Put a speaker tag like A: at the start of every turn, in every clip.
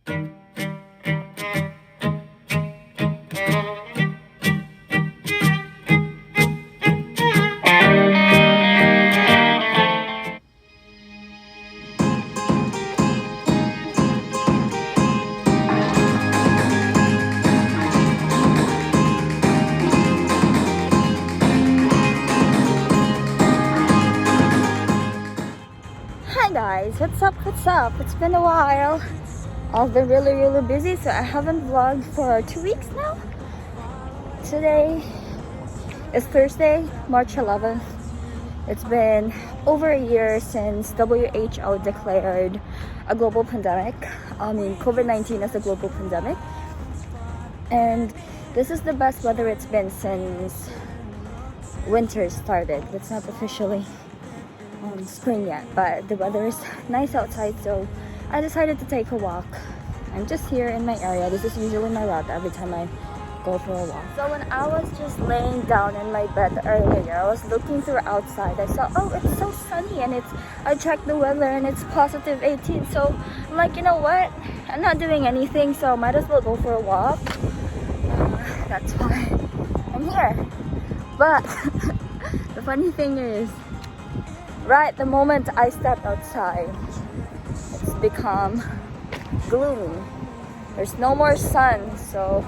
A: Hi guys, what's up? What's up? It's been a while. I've been really busy, so I haven't vlogged for 2 weeks now. Today is Thursday, March 11th. It's been over a year since WHO declared a global pandemic. COVID-19 as a global pandemic. And this is the best weather it's been since winter started. It's not officially spring yet, but the weather is nice outside, so I decided to take a walk. I'm just here in my area. This is usually my route every time I go for a walk. So when I was just laying down in my bed earlier, I was looking through outside. I saw, oh, it's so sunny, and I checked the weather and it's positive 18. So I'm like, you know what? I'm not doing anything, so might as well go for a walk. That's why I'm here. But the funny thing is, right the moment I stepped outside, it's become gloomy. There's no more sun, so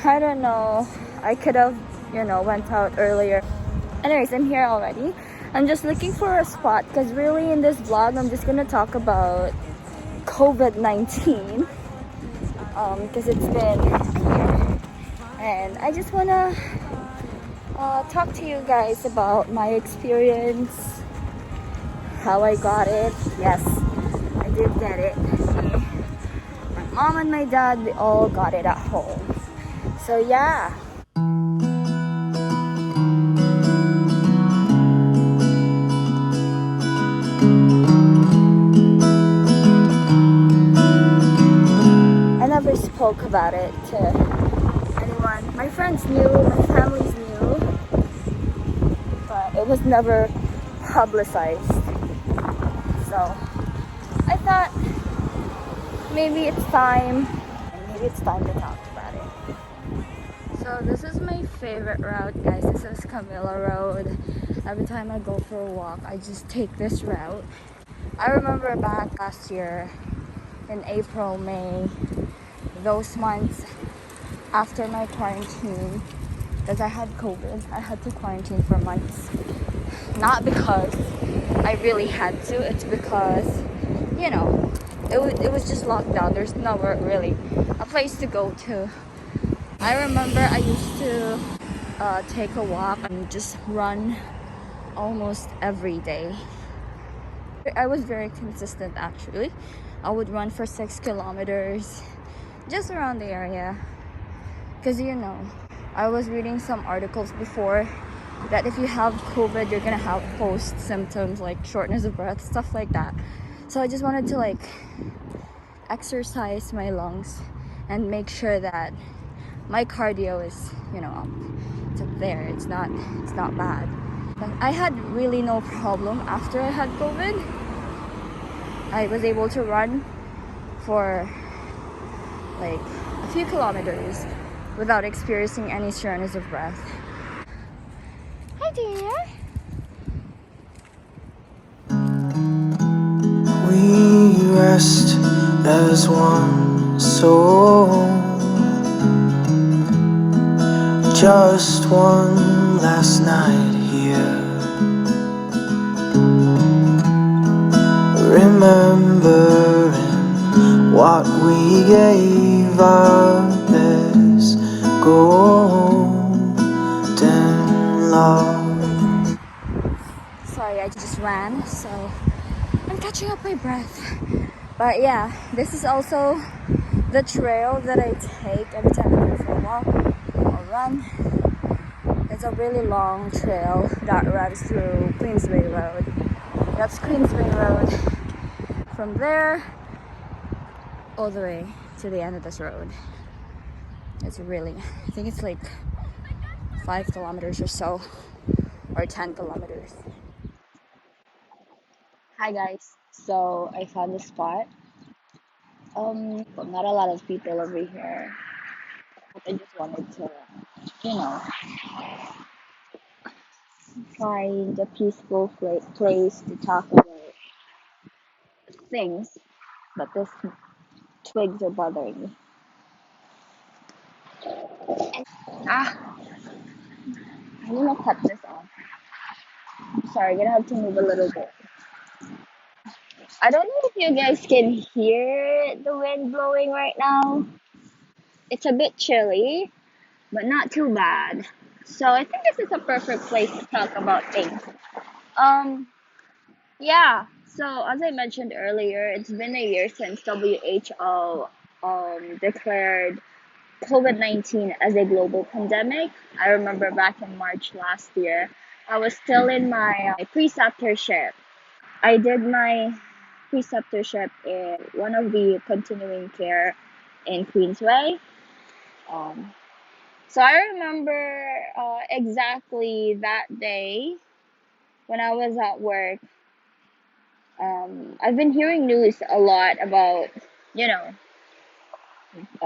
A: I don't know. I could have, went out earlier. Anyways, I'm here already. I'm just looking for a spot because really in this vlog, I'm just gonna talk about COVID-19 because it's been a year. And I just wanna talk to you guys about my experience, how I got it. Yes, I did get it. My mom and my dad, we all got it at home. So yeah. I never spoke about it to anyone. My friends knew, my families knew, but it was never publicized. So I thought maybe it's time to talk about it. So this is my favorite route, guys. This is Camilla Road. Every time I go for a walk, I just take this route. I remember back last year in April, May, those months after my quarantine, because I had COVID, I had to quarantine for months. Not because I really had to, it's because, it was just locked down. There's nowhere really a place to go to. I remember I used to take a walk and just run almost every day. I was very consistent actually. I would run for 6 kilometers just around the area. Because I was reading some articles before that if you have COVID, you're gonna have post symptoms like shortness of breath, stuff like that. So I just wanted to exercise my lungs and make sure that my cardio is, it's up there. It's not bad. But I had really no problem after I had COVID. I was able to run for a few kilometers without experiencing any shortness of breath. Hi dear.
B: We rest as one soul, just one last night here, remembering what we gave our best, golden love.
A: Sorry, I just ran, so I'm catching up my breath. But yeah, this is also the trail that I take every time I go for a walk or run. It's a really long trail that runs through Queensway Road. That's Queensway Road. From there, all the way to the end of this road. It's really, I think it's 5 kilometers or so, or 10 kilometers. Hi guys, so I found a spot. Not a lot of people over here, but I just wanted to, you know, find a peaceful place to talk about things, but this twigs are bothering me. Ah, I'm gonna cut this off. Sorry, I'm gonna have to move a little bit. I don't know if you guys can hear the wind blowing right now. It's a bit chilly, but not too bad. So I think this is a perfect place to talk about things. Um, yeah. So as I mentioned earlier, it's been a year since WHO declared COVID-19 as a global pandemic. I remember back in March last year, I was still in my preceptorship. I did my preceptorship in one of the continuing care in Queensway. Um, so I remember exactly that day when I was at work. I've been hearing news a lot about, you know,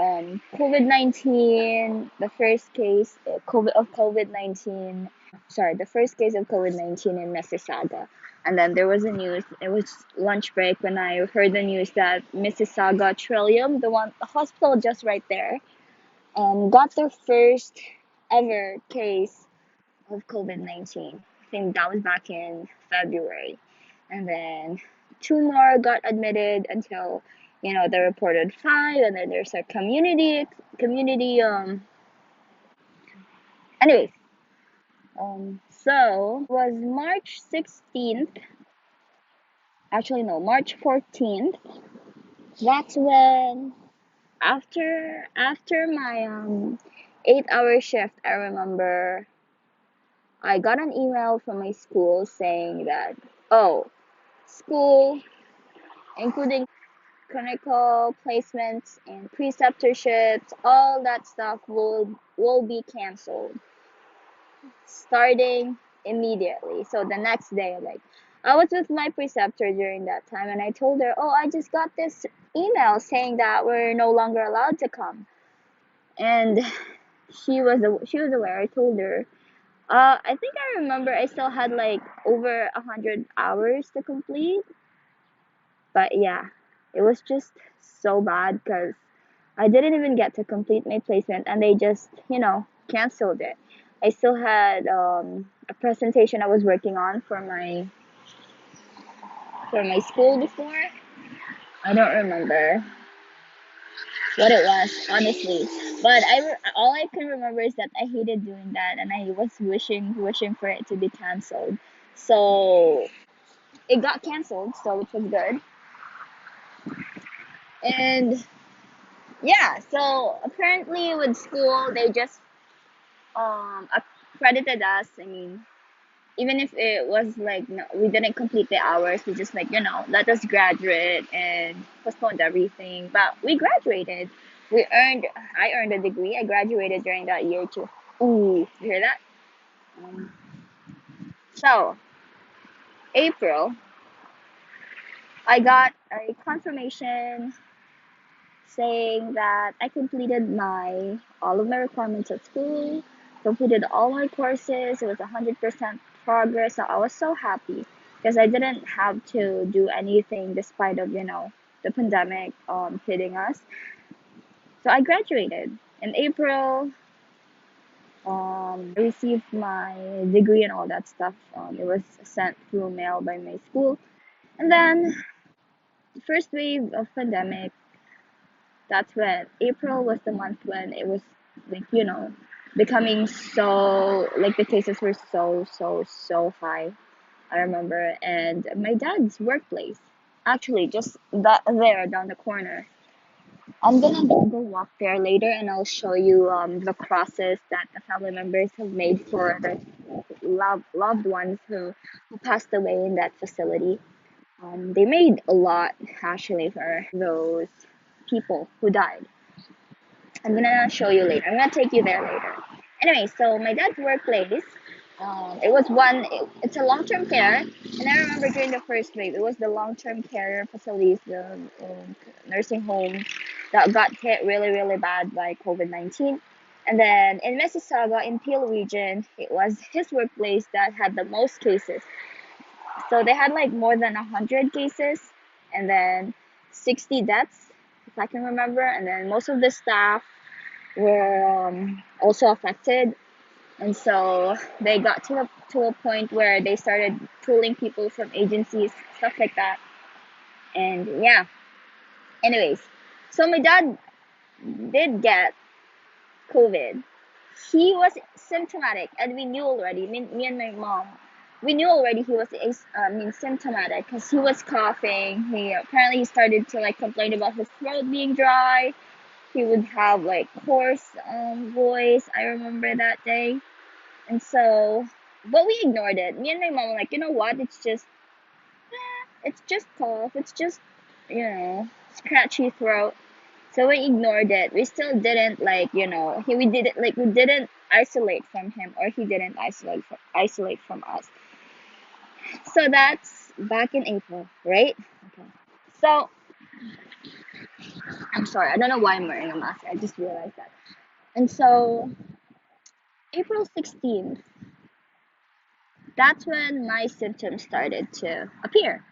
A: COVID 19, the first case of COVID 19. Sorry, the first case of COVID 19 in Mississauga. And then there was a news, it was lunch break when I heard the news that Mississauga Trillium, the hospital just right there, got their first ever case of COVID 19. I think that was back in February. And then two more got admitted until, they reported five, and then there's a community, anyways. So it was March 16th, actually, no, March 14th. That's when, after my 8-hour shift, I remember I got an email from my school saying that, oh, school, including clinical placements and preceptorships, all that stuff will be canceled starting immediately. So the next day, like, I was with my preceptor during that time, and I told her, "Oh, I just got this email saying that we're no longer allowed to come." And she was aware. I told her. I think I remember I still had like over 100 hours to complete, but yeah, it was just so bad because I didn't even get to complete my placement, and they just, canceled it. I still had a presentation I was working on for my school before. I don't remember what it was, honestly. But all I can remember is that I hated doing that, and I was wishing for it to be canceled. So it got canceled, so which was good. And yeah, so apparently with school they just accredited us. I mean, even if it was like, no, we didn't complete the hours, we just like, let us graduate and postponed everything. But we graduated. I earned a degree. I graduated during that year too. Ooh, you hear that? Um, so April, I got a confirmation saying that I completed my all of my requirements at school, completed all my courses. It was 100% progress. So I was so happy because I didn't have to do anything despite of the pandemic hitting us. So I graduated in April. I received my degree and all that stuff. It was sent through mail by my school, and then the first wave of pandemic, that's when April was the month when it was like, becoming so, like, the cases were so high. I remember, and my dad's workplace, actually just that there down the corner. I'm gonna go walk there later, and I'll show you the crosses that the family members have made for their loved ones who passed away in that facility. They made a lot actually for those people who died. I'm gonna show you later. I'm gonna take you there later. Anyway, so my dad's workplace. It was one. It's a long-term care, and I remember during the first wave, it was the long-term care facilities, the nursing homes that got hit really, really bad by COVID-19. And then in Mississauga, in Peel region, it was his workplace that had the most cases. So they had like more than 100 cases, and then 60 deaths, if I can remember. And then most of the staff were also affected, and so they got to a point where they started pulling people from agencies, stuff like that. And yeah, anyways, so my dad did get COVID. He was symptomatic, and we knew already. Me and my mom, we knew already he was symptomatic because he was coughing. He started to like complain about his throat being dry. He would have like hoarse voice. I remember that day. And so, but we ignored it. Me and my mom were like, you know what? It's just cough. It's just, scratchy throat. So we ignored it. We still didn't like, we didn't isolate from him, or he didn't isolate from us. So that's back in April, right? Okay. So I'm sorry. I don't know why I'm wearing a mask. I just realized that. And so April 16th, that's when my symptoms started to appear.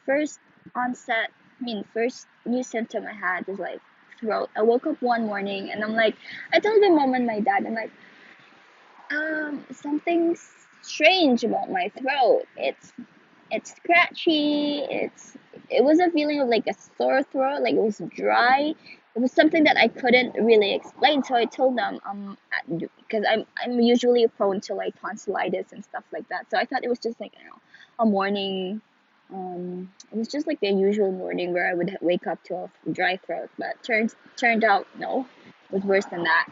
A: First onset, first new symptom I had was like throat. I woke up one morning and I'm like, I told my mom and my dad, I'm like, something's strange about my throat. It's scratchy. It was a feeling of like a sore throat, like it was dry. It was something that I couldn't really explain. So I told them, because I'm usually prone to like tonsillitis and stuff like that. So I thought it was just like, a morning. It was just like the usual morning where I would wake up to a dry throat, but turned out no, it was worse than that.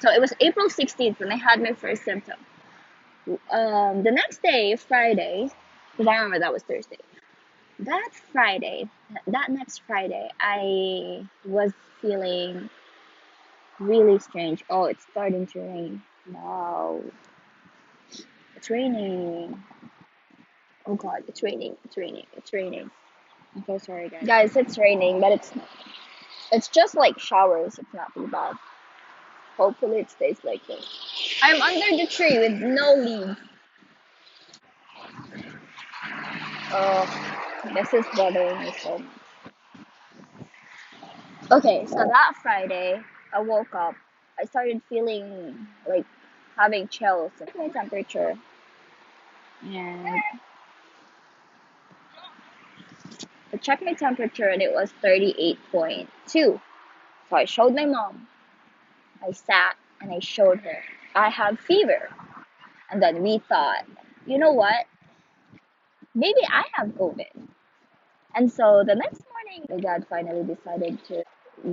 A: So it was April 16th when I had my first symptom. The next day, Friday, because I remember that was Thursday. That Friday, that next Friday, I was feeling really strange. Oh, it's starting to rain. Wow, it's raining. Oh God, it's raining. It's raining. It's raining. I'm so sorry, guys. Guys, it's raining, but it's just like showers. It's not too bad. Hopefully, it stays like this. I'm under the tree with no leaves. Oh, this is bothering me so much. Okay, so that Friday, I woke up. I started feeling like having chills. I checked my temperature, and and it was 38.2. So I showed my mom. I sat and I showed her. I have fever. And then we thought, you know what? Maybe I have COVID. And so the next morning, my dad finally decided to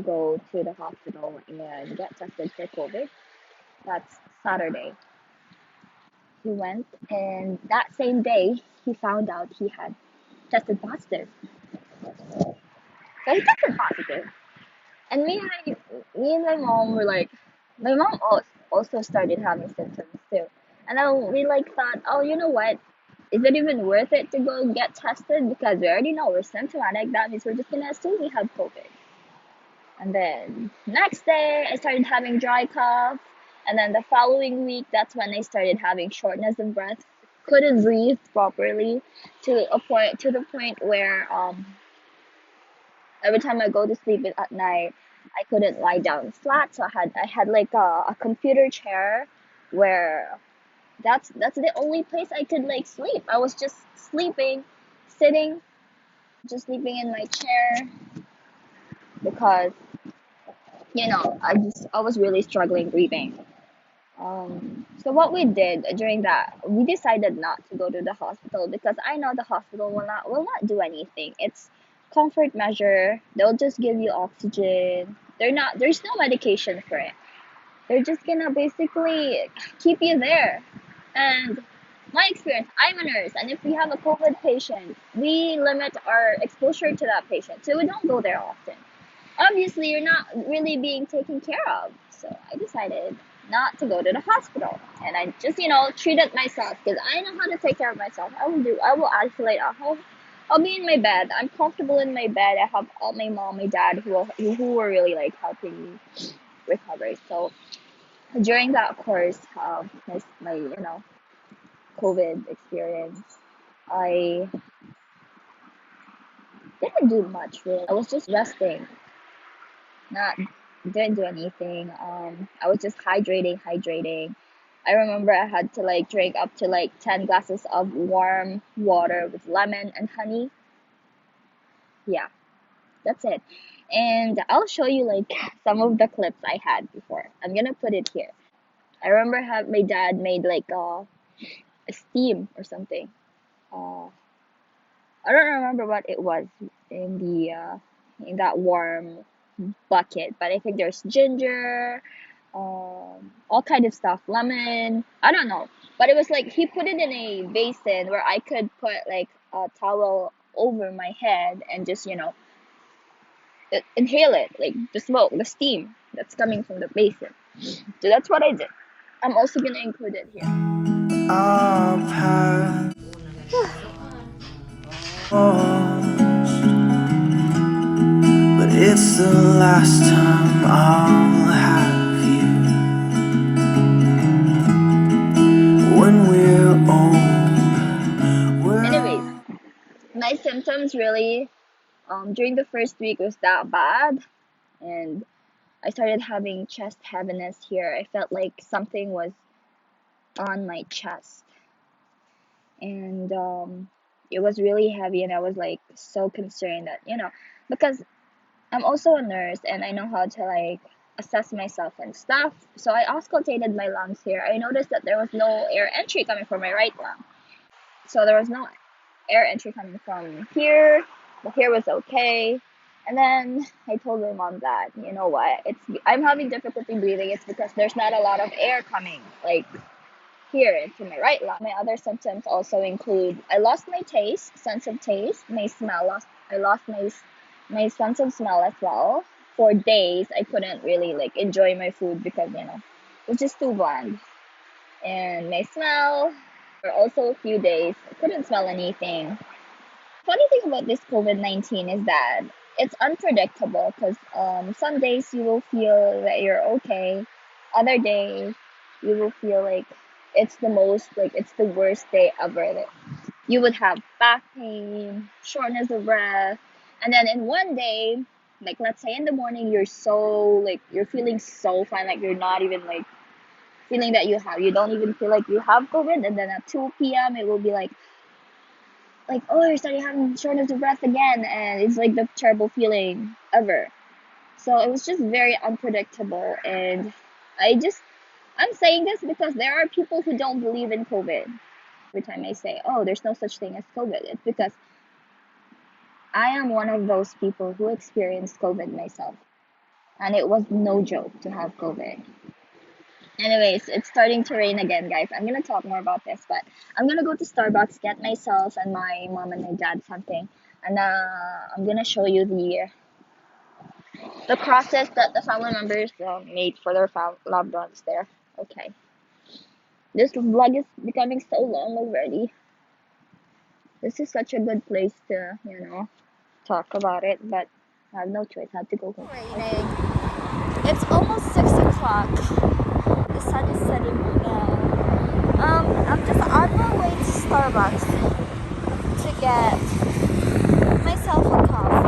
A: go to the hospital and get tested for COVID. That's Saturday. He went, and that same day, he found out he had tested positive. So he tested positive. And me and my mom were like, my mom also started having symptoms too. And then we like thought, oh, you know what? Is it even worth it to go get tested? Because we already know we're symptomatic. That means we're just gonna assume we have COVID. And then next day, I started having dry cough. And then the following week, that's when I started having shortness of breath. Couldn't breathe properly to the point where every time I go to sleep at night, I couldn't lie down flat. So I had like a computer chair where that's the only place I could like sleep. I was just sleeping, sitting, just sleeping in my chair because I was really struggling breathing. So what we did during that, we decided not to go to the hospital because I know the hospital will not do anything. It's comfort measure. They'll just give you oxygen. There's no medication for it. They're just gonna basically keep you there. And my experience, I'm a nurse, and if we have a COVID patient, we limit our exposure to that patient, so we don't go there often. Obviously, you're not really being taken care of. So I decided not to go to the hospital. And I just, treated myself because I know how to take care of myself. I will isolate at home. I'll be in my bed. I'm comfortable in my bed. I have all my mom, my dad who were really like helping me recover. So during that course of my COVID experience, I didn't do much really. I was just resting, not didn't do anything. I was just hydrating. I remember I had to like drink up to like 10 glasses of warm water with lemon and honey. Yeah, that's it. And I'll show you like some of the clips I had before. I'm gonna put it here. I remember have my dad made like a steam or something. Uh, I don't remember what it was in the in that warm bucket, but I think there's ginger, all kind of stuff, lemon. I don't know, but it was like he put it in a basin where I could put like a towel over my head and just inhale it, like the smoke, the steam that's coming from the basin. So that's what I did. I'm also gonna include it here.
B: Our path lost, but it's the last time I'll have you. When we're old,
A: Anyways, my symptoms really during the first week was that bad, and I started having chest heaviness here. I felt like something was on my chest, and it was really heavy, and I was like so concerned that because I'm also a nurse and I know how to like assess myself and stuff. So I auscultated my lungs here. I noticed that there was no air entry coming from my right lung. So there was no air entry coming from here. But here was okay. And then I told my mom that, you know what, I'm having difficulty breathing. It's because there's not a lot of air coming like here into my right lung. My other symptoms also include I lost my sense of taste, my smell. I lost my sense of smell as well. For days, I couldn't really like enjoy my food because it was just too bland. And my smell, for also a few days, I couldn't smell anything. Funny thing about this COVID-19 is that it's unpredictable because some days you will feel that you're okay, other days you will feel like it's the worst day ever. That you would have back pain, shortness of breath, and then in one day, like let's say in the morning, you're feeling so fine, like you're not even like feeling that you don't even feel like you have COVID, and then at 2 p.m. it will be like oh, you're starting having shortness of breath again, and it's like the terrible feeling ever. So it was just very unpredictable, and I'm saying this because there are people who don't believe in COVID. Every time I say, oh, there's no such thing as COVID, it's because I am one of those people who experienced COVID myself, and it was no joke to have COVID. Anyways, it's starting to rain again, guys. I'm gonna talk more about this, but I'm gonna go to Starbucks, get myself and my mom and my dad something, and I'm gonna show you the process that the family members made for their loved ones there. Okay, this vlog is becoming so long already. This is such a good place to talk about it, but I have no choice. I have to go home. Raining. It's almost 6 o'clock. The sun is setting now. I'm just on my way to Starbucks to get myself a coffee.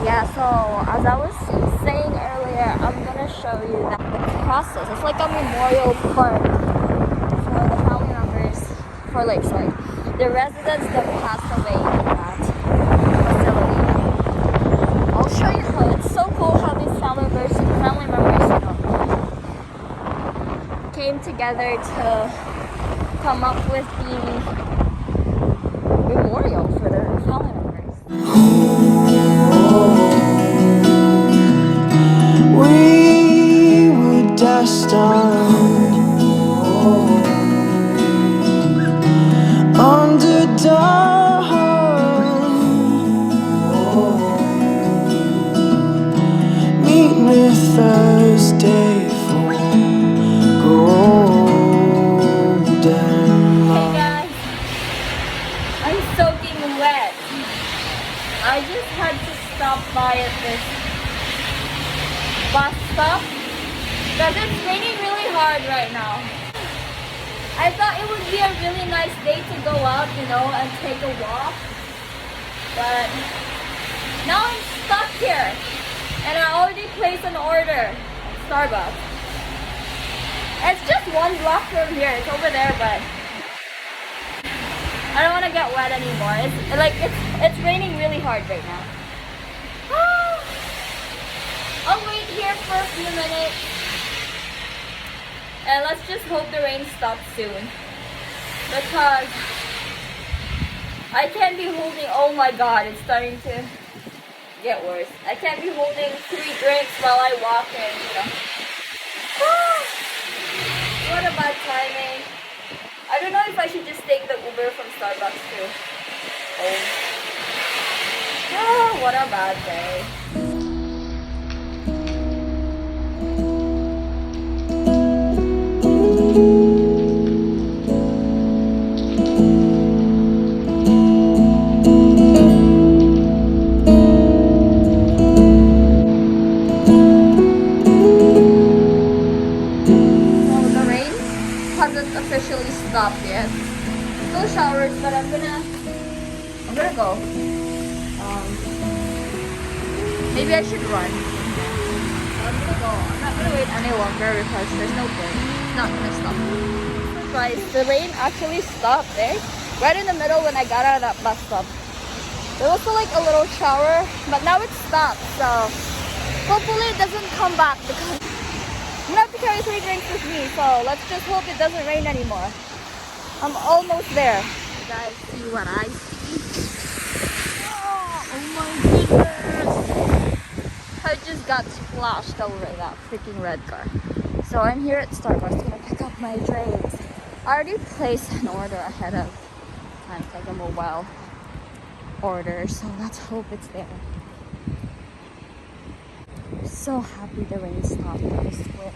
A: Yeah, so as I was saying earlier, I'm gonna show you that the process. It's like a memorial park for the family members, the residents that passed away in that facility. I'll show you how it's so cool how these family members, came together to come up with the memorial for their family members.
B: we were destined underdone. Meet me Thursday for
A: this bus stop because it's raining really hard right now. I thought it would be a really nice day to go out, you know, and take a walk. But now I'm stuck here. And I already placed an order at Starbucks. It's just one block from here. It's over there, but I don't want to get wet anymore. It's raining really hard right now. I'll wait here for a few minutes. And let's just hope the rain stops soon. Because I can't be holding, oh my god, it's starting to get worse. I can't be holding 3 drinks while I walk in, you know. What a bad timing. I don't know if I should just take the Uber from Starbucks to home. What a bad day. Officially stopped yet. Still showers, but I'm gonna go. Maybe I should run. I'm gonna go. I'm not gonna wait any longer because there's no point. It's not gonna stop. Guys, the rain actually stopped there, right in the middle when I got out of that bus stop. There was like a little shower, but now it's stopped. So hopefully it doesn't come back because I'm gonna have to carry 3 drinks with me, so let's just hope it doesn't rain anymore. I'm almost there. You guys see what I see? Oh my goodness! I just got splashed over that freaking red car. So I'm here at Starbucks gonna pick up my drinks. I already placed an order ahead of time, like a mobile order, so let's hope it's there. So happy the rain stopped, I swear.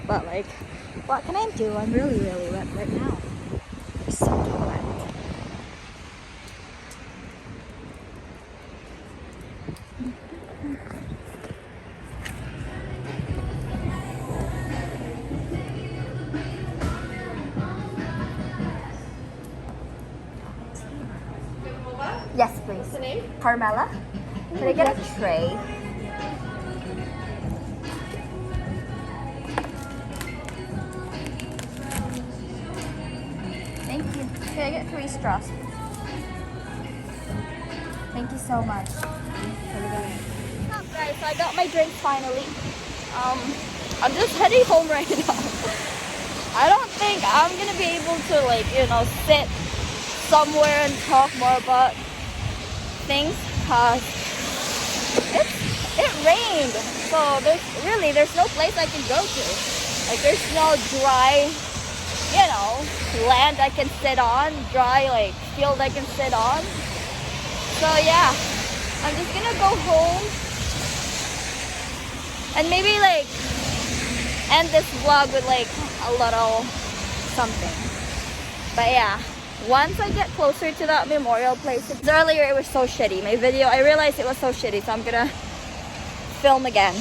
A: But like, what can I do? I'm really wet right now. I'm so wet. Yes, please. What's the name? Carmela. Can I get a tray? Thank you. Can I get 3 straws? Thank you so much. What's up, guys? So I got my drink finally. I'm just heading home right now. I don't think I'm gonna be able to, like, you know, sit somewhere and talk more about things because it rained, so there's no place I can go to. Like, there's no dry, you know, land I can sit on, dry like field I can sit on. So yeah, I'm just gonna go home and maybe like end this vlog with like a little something. But yeah, once I get closer to that memorial place, earlier it was so shitty. My video, I realized it was so shitty, so I'm gonna film again.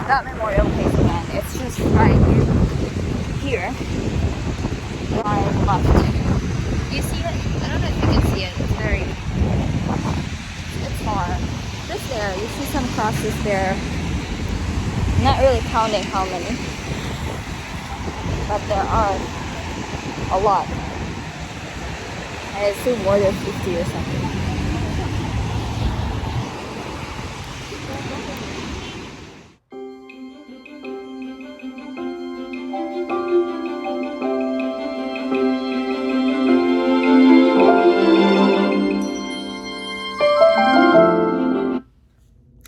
A: That memorial place again. It's just right here. Right left. You see it? I don't know if you can see it. It's far. Just there. You see some crosses there. I'm not really counting how many, but there are a lot. I assume more than 50 or something.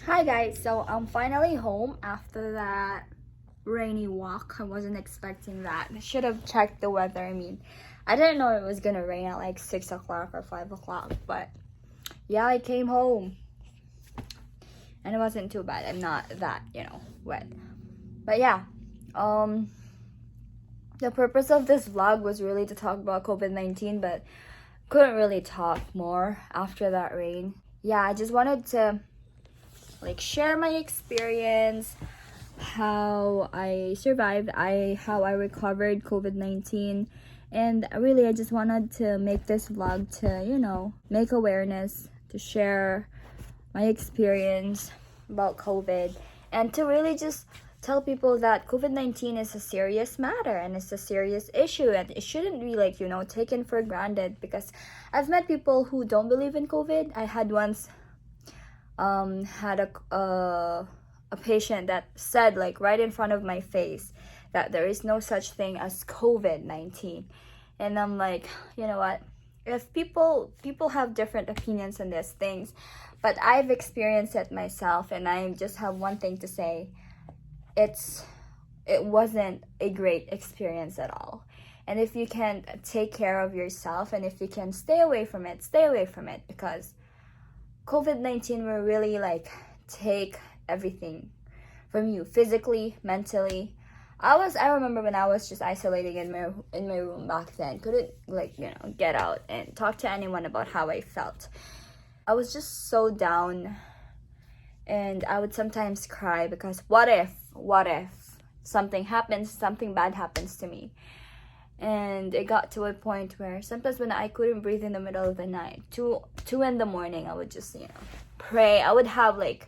A: Hi guys, so I'm finally home after that rainy walk. I wasn't expecting that. I should have checked the weather. I I didn't know it was gonna rain at like 6 o'clock or 5 o'clock, but yeah, I came home and it wasn't too bad. I'm not that, wet. But yeah, the purpose of this vlog was really to talk about COVID-19, but couldn't really talk more after that rain. Yeah, I just wanted to like share my experience, how I survived, how I recovered COVID-19. And really, I just wanted to make this vlog to, make awareness, to share my experience about COVID, and to really just tell people that COVID-19 is a serious matter and it's a serious issue, and it shouldn't be like, taken for granted, because I've met people who don't believe in COVID. I had once had a patient that said, like, right in front of my face, that there is no such thing as COVID-19. And I'm like, you know what? If people have different opinions on these things, but I've experienced it myself, and I just have one thing to say. It wasn't a great experience at all. And if you can take care of yourself, and if you can stay away from it, because COVID-19 will really like take everything from you, physically, mentally. I remember when I was just isolating in my room back then, couldn't get out and talk to anyone about how I felt. I was just so down, and I would sometimes cry, because what if something bad happens to me? And it got to a point where sometimes when I couldn't breathe in the middle of the night, 2 in the morning, I would just pray. I would have like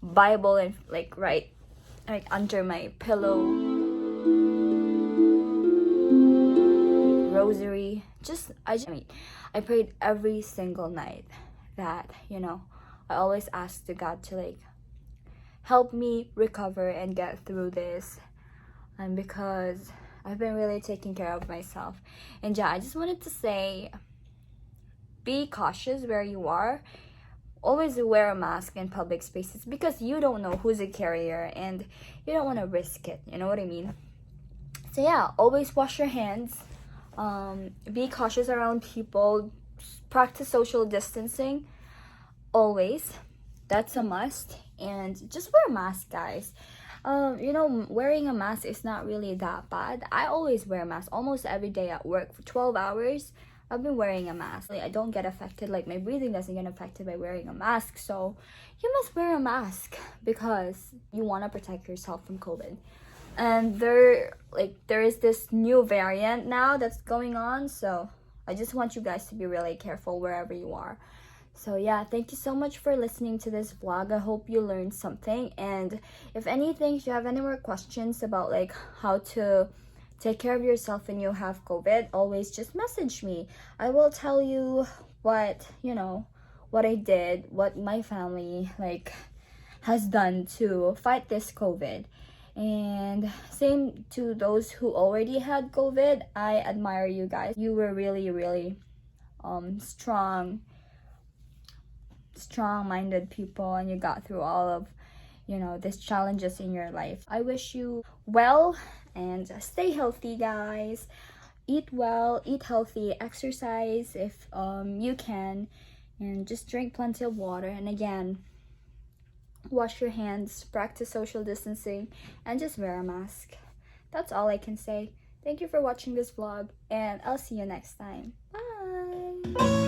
A: Bible and right under my pillow, rosary. I prayed every single night that I always asked to God to help me recover and get through this, and because I've been really taking care of myself. And yeah, I just wanted to say, be cautious where you are. Always wear a mask in public spaces, because you don't know who's a carrier and you don't want to risk it. You know what I mean? So yeah, always wash your hands. Be cautious around people. Practice social distancing. Always. That's a must. And just wear a mask, guys. Wearing a mask is not really that bad. I always wear a mask almost every day at work for 12 hours. I've been wearing a mask. I don't get affected, my breathing doesn't get affected by wearing a mask. So you must wear a mask, because you want to protect yourself from COVID. And there is this new variant now that's going on, so I just want you guys to be really careful wherever you are. So yeah, thank you so much for listening to this vlog. I hope you learned something. And if anything, if you have any more questions about how to take care of yourself when you have COVID, always just message me. I will tell you what I did, what my family has done to fight this COVID. And same to those who already had COVID. I admire you guys. You were really, really strong-minded people, and you got through all of these challenges in your life. I wish you well, and stay healthy, guys. Eat well, eat healthy, exercise if you can, and just drink plenty of water. And again, wash your hands, practice social distancing, and just wear a mask. That's all I can say. Thank you for watching this vlog, and I'll see you next time. Bye.